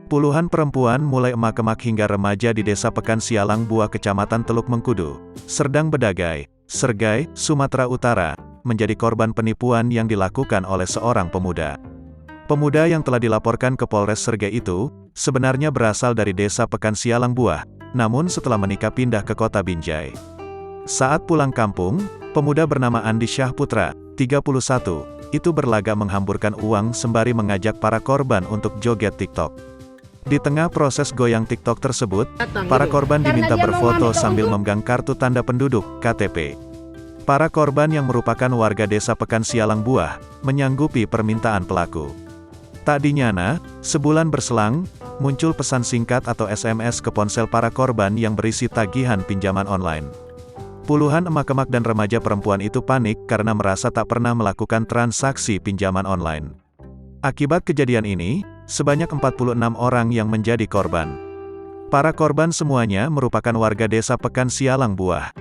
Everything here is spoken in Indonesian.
Puluhan perempuan mulai emak-emak hingga remaja di desa Pekan Sialang Buah Kecamatan Teluk Mengkudu, Serdang Bedagai, Sergai, Sumatera Utara, menjadi korban penipuan yang dilakukan oleh seorang pemuda. Pemuda yang telah dilaporkan ke Polres Sergai itu, sebenarnya berasal dari desa Pekan Sialang Buah, namun setelah menikah pindah ke kota Binjai. Saat pulang kampung, pemuda bernama Andi Syah Putra, 31, itu berlagak menghamburkan uang sembari mengajak para korban untuk joget TikTok. Di tengah proses goyang TikTok tersebut, para korban diminta berfoto sambil memegang kartu tanda penduduk, KTP. Para korban yang merupakan warga desa Pekan Sialang Buah, menyanggupi permintaan pelaku. Tak dinyana, sebulan berselang, muncul pesan singkat atau SMS ke ponsel para korban yang berisi tagihan pinjaman online. Puluhan emak-emak dan remaja perempuan itu panik karena merasa tak pernah melakukan transaksi pinjaman online. Akibat kejadian ini, sebanyak 46 orang yang menjadi korban. Para korban semuanya merupakan warga desa Pekan Sialang Buah.